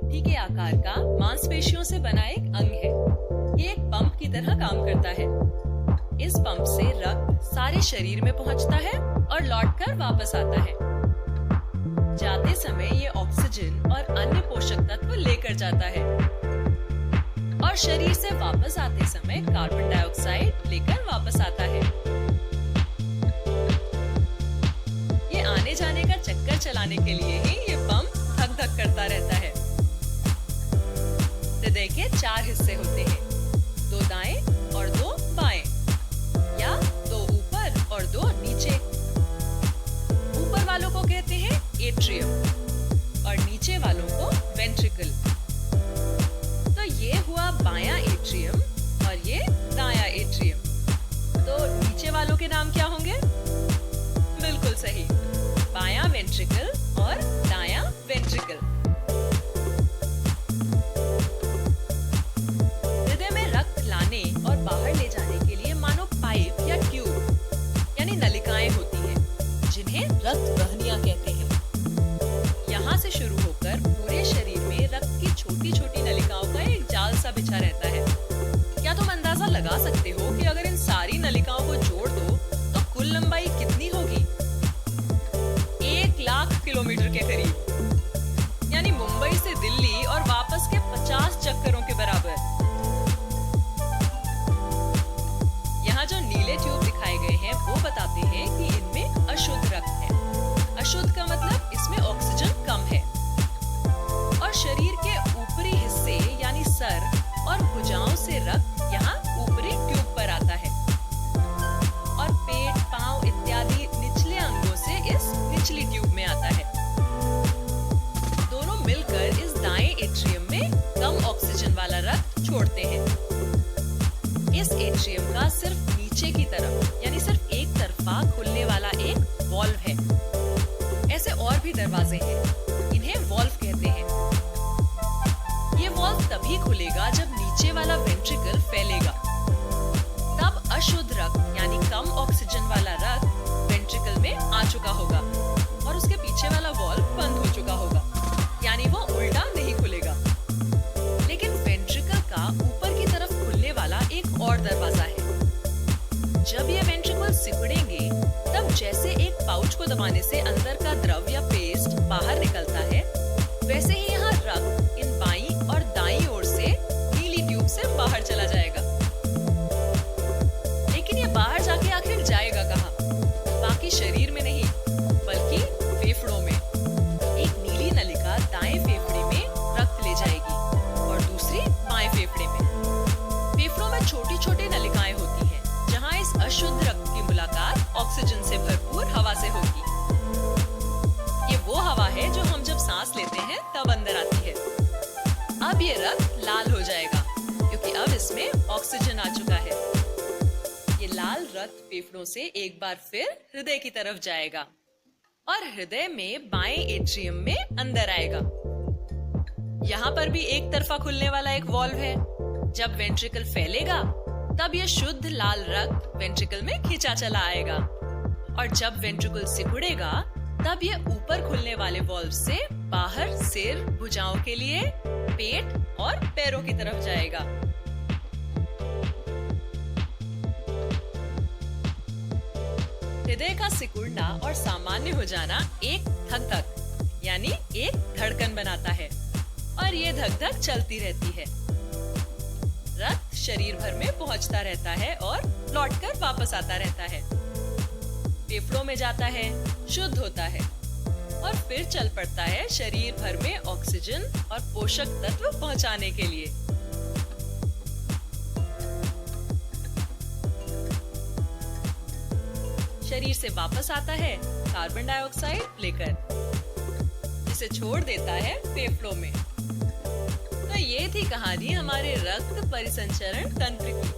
मुट्ठी के आकार का मांसपेशियों से बना एक अंग है। ये एक पंप की तरह काम करता है। इस पंप से रक्त सारे शरीर में पहुंचता है और लौटकर वापस आता है। जाते समय ये ऑक्सीजन और अन्य पोषक तत्व लेकर जाता है और शरीर से वापस आते समय कार्बन डाइऑक्साइड लेकर वापस आता है। ये आने जाने का चक्कर चलाने के लिए ही ये पंप धक धक करता रहता है। हृदय के 4 हिस्से होते हैं, 2 दाएं और 2 बाएं, या 2 ऊपर और 2 नीचे। ऊपर वालों को कहते हैं एट्रियम और नीचे वालों को वेंट्रिकल। तो ये हुआ बायां एट्रियम और ये दायां एट्रियम। तो नीचे वालों के नाम क्या होंगे? बिल्कुल सही, बायां वेंट्रिकल और दायां वेंट्रिकल। हृदय में रक्त लाने और बाहर ले जाने के लिए मानो पाइप या ट्यूब यानी नलिकाएं होती हैं, जिन्हें रक्त वाहिनियां कहते हैं। यहाँ से शुरू होकर पूरे शरीर में रक्त की छोटी छोटी नलिकाओं का एक जाल सा बिछा रहता है। क्या तुम अंदाजा लगा सकते हो कि अगर इन सारी नलिकाओं को जोड़ दो तो कुल लंबाई कितनी होगी? 1,00,000 किलोमीटर के करीब, यानी मुंबई से दिल्ली और वापस के 50 चक्करों के बराबर। यहाँ जो नीले ट्यूब दिखाए गए हैं वो बताते हैं कि इनमें अशुद्ध रक्त है। अशुद्ध का मतलब इसमें ऑक्सीजन कम है। और शरीर के ऊपरी हिस्से यानी सर और भुजाओं से रक्त यहाँ ऊपरी ट्यूब पर आता है और पेट, पांव इत्यादि निचले अंगों से इस निचली ट्यूब में आता है। दोनों मिलकर इस दाएं एट्रियम में कम ऑक्सीजन वाला रक्त छोड़ते हैं। इस एट्रियम का सिर्फ नीचे की तरफ यानी सिर्फ एक तरफा खुलने वाला एक वॉल्व है। ऐसे और भी दरवाजे हैं, इन्हें वॉल्व कहते हैं। ये वॉल्व तभी खुलेगा जब नीचे वाला वेंट्रिकल फैलेगा। तब अशुद्ध रक्त यानी कम ऑक्सीजन वाला रक्त वेंट्रिकल में आ चुका होगा और उसके पीछे वाला वॉल्व बंद हो चुका होगा, यानी वो उल्टा नहीं खुलेगा। लेकिन वेंट्रिकल का ऊपर की तरफ खुलने वाला एक और दरवाजा है। जब ये वेंट्रिकल सिकुड़ेंगे तब जैसे एक पाउच को दबाने से अंदर का द्रव या पेस्ट बाहर निकलता है, वैसे ही यहाँ रक्त इन बाईं और दाईं ओर से नीली ट्यूब से बाहर चला जाएगा। लेकिन ये बाहर जाके आखिर जाएगा कहाँ? बाकी शरीर में नहीं, बल्कि फेफड़ों में। एक नीली नलिका दाएं फेफड़े में रक्त ले जाएगी और दूसरी बाएं फेफड़े में। फेफड़ों में छोटी छोटी नलिकाएं होती हैं, जहाँ इस अशुद्ध रक्त की मुलाकात ऑक्सीजन से भरपूर हवा से होगी। ये वो हवा है जो हम जब सांस लेते हैं तब अंदर आती है। अब ये रक्त लाल हो जाएगा क्योंकि अब इसमें ऑक्सीजन आ चुका है। ये लाल रक्त फेफड़ों से एक बार फिर हृदय की तरफ जाएगा और हृदय में बाएं एट्रियम में अंदर आएगा। यहाँ पर भी एक तरफा खुलने वाला एक वॉल्व है। जब वेंट्रिकल फैलेगा तब ये शुद्ध लाल रक्त वेंट्रिकल में खींचा चला आएगा और जब वेंट्रिकल सिकुड़ेगा तब ये ऊपर खुलने वाले वॉल्व से बाहर सिर, भुजाओं के लिए, पेट और पैरों की तरफ जाएगा। हृदय का सिकुड़ना और सामान्य हो जाना एक धक धक यानी एक धड़कन बनाता है और ये धक धक चलती रहती है। रक्त शरीर भर में पहुंचता रहता है और लौटकर वापस आता रहता है। फेफड़ों में जाता है, शुद्ध होता है और फिर चल पड़ता है शरीर भर में ऑक्सीजन और पोषक तत्व पहुंचाने के लिए। शरीर से वापस आता है कार्बन डाइऑक्साइड लेकर, जिसे छोड़ देता है फेफड़ों में। तो ये थी कहानी हमारे रक्त परिसंचरण तंत्र की।